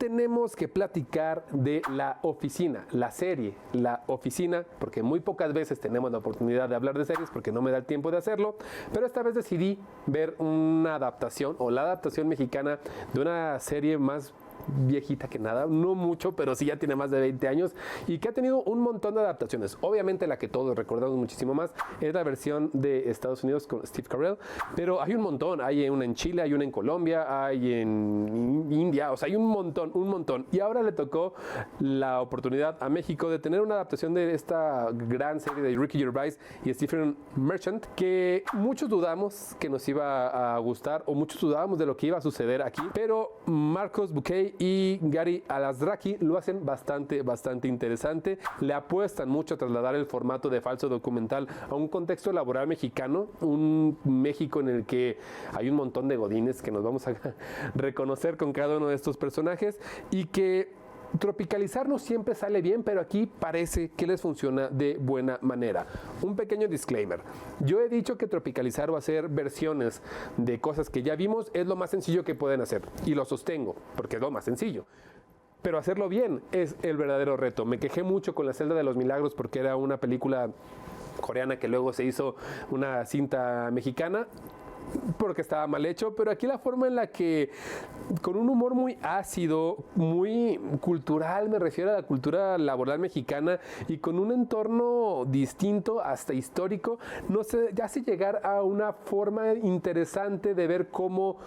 tenemos que platicar de La Oficina, la serie La Oficina, porque muy pocas veces tenemos la oportunidad de hablar de series porque no me da el tiempo de hacerlo, pero esta vez decidí ver una adaptación o la adaptación mexicana de una serie más viejita que nada, no mucho, pero sí ya tiene más de 20 años y que ha tenido un montón de adaptaciones. Obviamente la que todos recordamos muchísimo más es la versión de Estados Unidos con Steve Carell, pero hay un montón, hay una en Chile, hay una en Colombia, hay en India, o sea, hay un montón. Y ahora le tocó la oportunidad a México de tener una adaptación de esta gran serie de Ricky Gervais y Stephen Merchant, que muchos dudamos que nos iba a gustar o muchos dudábamos de lo que iba a suceder aquí, pero Marcos Buquet y Gary Alazraqui lo hacen bastante interesante. Le apuestan mucho a trasladar el formato de falso documental a un contexto laboral mexicano, un México en el que hay un montón de godines que nos vamos a reconocer con cada uno de estos personajes y que tropicalizar no siempre sale bien, pero aquí parece que les funciona de buena manera. Un pequeño disclaimer. Yo he dicho que tropicalizar o hacer versiones de cosas que ya vimos es lo más sencillo que pueden hacer. Y lo sostengo, porque es lo más sencillo. Pero hacerlo bien es el verdadero reto. Me quejé mucho con La Celda de los Milagros porque era una película coreana que luego se hizo una cinta mexicana, porque estaba mal hecho, pero aquí la forma en la que, con un humor muy ácido, muy cultural, me refiero a la cultura laboral mexicana, y con un entorno distinto, hasta histórico, no sé, ya hace llegar a una forma interesante de ver cómo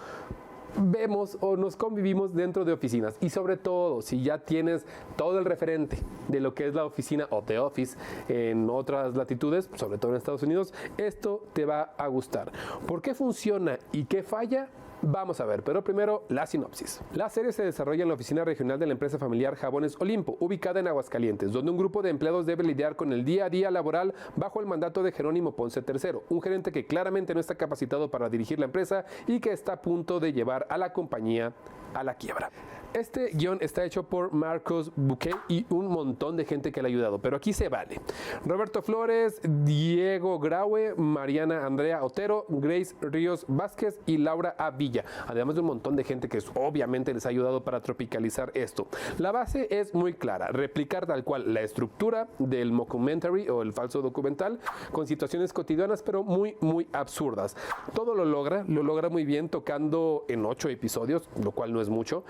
vemos o nos convivimos dentro de oficinas. Y sobre todo, si ya tienes todo el referente de lo que es la oficina o The Office en otras latitudes, sobre todo en Estados Unidos, esto te va a gustar. ¿Por qué funciona y qué falla? Vamos a ver, pero primero la sinopsis. La serie se desarrolla en la oficina regional de la empresa familiar Jabones Olimpo, ubicada en Aguascalientes, donde un grupo de empleados debe lidiar con el día a día laboral bajo el mandato de Jerónimo Ponce III, un gerente que claramente no está capacitado para dirigir la empresa y que está a punto de llevar a la compañía a la quiebra. Este guión está hecho por Marcos Buquet y un montón de gente que le ha ayudado, pero aquí se vale. Roberto Flores, Diego Graue, Mariana Andrea Otero, Grace Ríos Vázquez y Laura A. Villa, además de un montón de gente que obviamente les ha ayudado para tropicalizar esto. La base es muy clara, replicar tal cual la estructura del mockumentary o el falso documental con situaciones cotidianas pero muy absurdas. Todo lo logra muy bien, tocando en 8 episodios, lo cual no es mucho,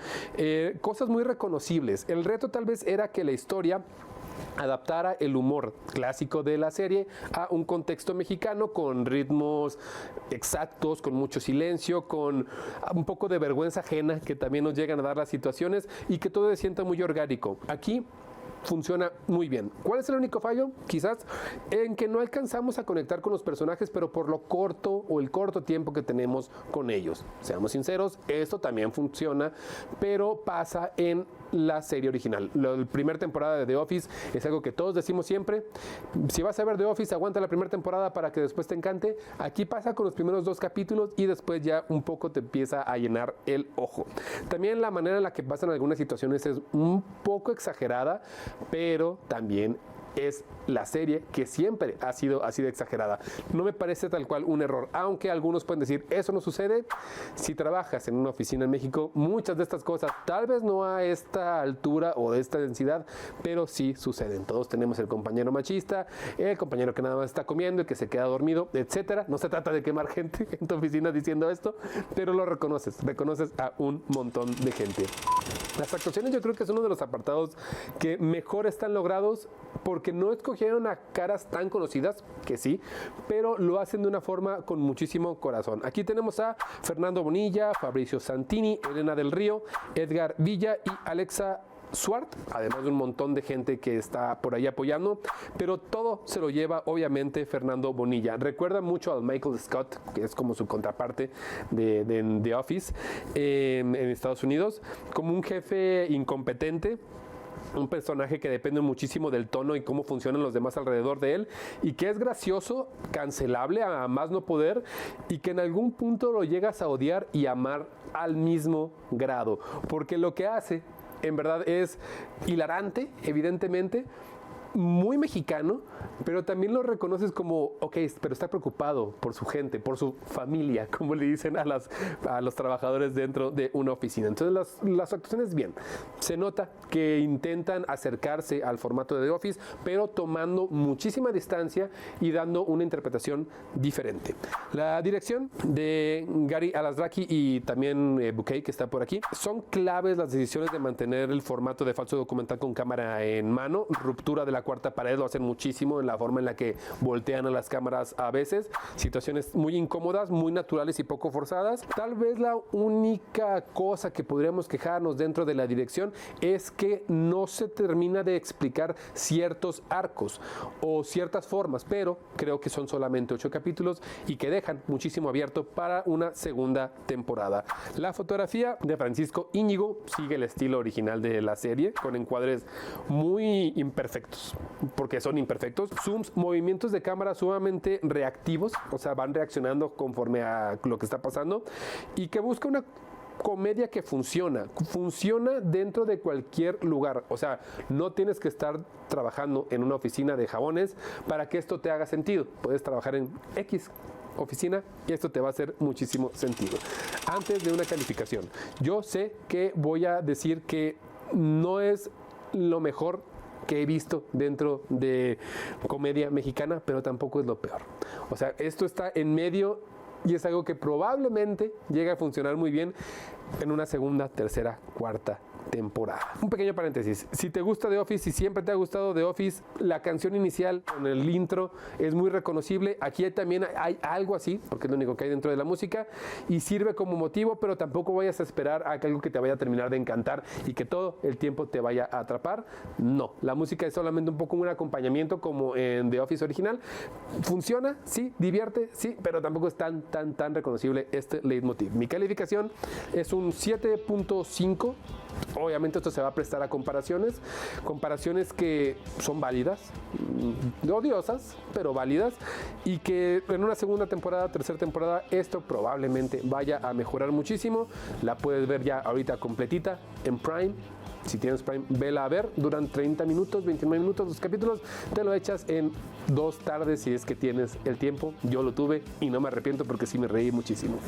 cosas muy reconocibles. El reto tal vez era que la historia adaptara el humor clásico de la serie a un contexto mexicano con ritmos exactos, con mucho silencio, con un poco de vergüenza ajena que también nos llegan a dar las situaciones y que todo se sienta muy orgánico. Aquí funciona muy bien. ¿Cuál es el único fallo? Quizás en que no alcanzamos a conectar con los personajes, pero por lo corto o el corto tiempo que tenemos con ellos. Seamos sinceros, esto también funciona, pero pasa en la serie original. La primera temporada de The Office es algo que todos decimos siempre. Si vas a ver The Office, aguanta la primera temporada para que después te encante. Aquí pasa con los primeros 2 capítulos y después ya un poco te empieza a llenar el ojo. También la manera en la que pasan algunas situaciones es un poco exagerada, pero también es la serie que siempre ha sido así de exagerada. No me parece tal cual un error, aunque algunos pueden decir, eso no sucede. Si trabajas en una oficina en México, muchas de estas cosas, tal vez no a esta altura o de esta densidad, pero sí suceden. Todos tenemos el compañero machista, el compañero que nada más está comiendo, el que se queda dormido, etcétera. No se trata de quemar gente en tu oficina diciendo esto, pero lo reconoces a un montón de gente. Las actuaciones yo creo que es uno de los apartados que mejor están logrados, porque no escogieron a caras tan conocidas, que sí, pero lo hacen de una forma con muchísimo corazón. Aquí tenemos a Fernando Bonilla, Fabricio Santini, Elena del Río, Edgar Villa y Alexa Swart, además de un montón de gente que está por ahí apoyando, pero todo se lo lleva obviamente Fernando Bonilla. Recuerda mucho al Michael Scott, que es como su contraparte de The Office en Estados Unidos, como un jefe incompetente, un personaje que depende muchísimo del tono y cómo funcionan los demás alrededor de él, y que es gracioso, cancelable a más no poder, y que en algún punto lo llegas a odiar y amar al mismo grado, porque lo que hace en verdad es hilarante, evidentemente, muy mexicano, pero también lo reconoces como, ok, pero está preocupado por su gente, por su familia, como le dicen a los trabajadores dentro de una oficina. Entonces las actuaciones bien. Se nota que intentan acercarse al formato de The Office, pero tomando muchísima distancia y dando una interpretación diferente. La dirección de Gary Alazraqui y también Bouquet, que está por aquí, son claves las decisiones de mantener el formato de falso documental con cámara en mano. Ruptura de la cuarta pared lo hacen muchísimo en la forma en la que voltean a las cámaras a veces. Situaciones muy incómodas, muy naturales y poco forzadas. Tal vez la única cosa que podríamos quejarnos dentro de la dirección es que no se termina de explicar ciertos arcos o ciertas formas, pero creo que son solamente 8 capítulos y que dejan muchísimo abierto para una segunda temporada. La fotografía de Francisco Íñigo sigue el estilo original de la serie, con encuadres muy imperfectos, porque son imperfectos, zooms, movimientos de cámara sumamente reactivos, o sea, van reaccionando conforme a lo que está pasando, y que busca una comedia que funciona dentro de cualquier lugar. O sea, no tienes que estar trabajando en una oficina de jabones para que esto te haga sentido. Puedes trabajar en X oficina y esto te va a hacer muchísimo sentido. Antes de una calificación, yo sé que voy a decir que no es lo mejor que he visto dentro de comedia mexicana, pero tampoco es lo peor. O sea, esto está en medio y es algo que probablemente llegue a funcionar muy bien en una segunda, tercera, cuarta temporada. Un pequeño paréntesis, si te gusta The Office, si siempre te ha gustado The Office, la canción inicial con el intro es muy reconocible. Aquí también hay algo así, porque es lo único que hay dentro de la música y sirve como motivo, pero tampoco vayas a esperar a que algo que te vaya a terminar de encantar y que todo el tiempo te vaya a atrapar. No, la música es solamente un poco un acompañamiento como en The Office original. Funciona, sí, divierte, sí, pero tampoco es tan reconocible este leitmotiv. Mi calificación es un 7.5. Obviamente esto se va a prestar a comparaciones que son válidas, odiosas, pero válidas, y que en una segunda temporada, tercera temporada, esto probablemente vaya a mejorar muchísimo. La puedes ver ya ahorita completita en Prime. Si tienes Prime, vela a ver, duran 30 minutos, 29 minutos los capítulos, te lo echas en 2 tardes si es que tienes el tiempo. Yo lo tuve y no me arrepiento porque sí me reí muchísimo.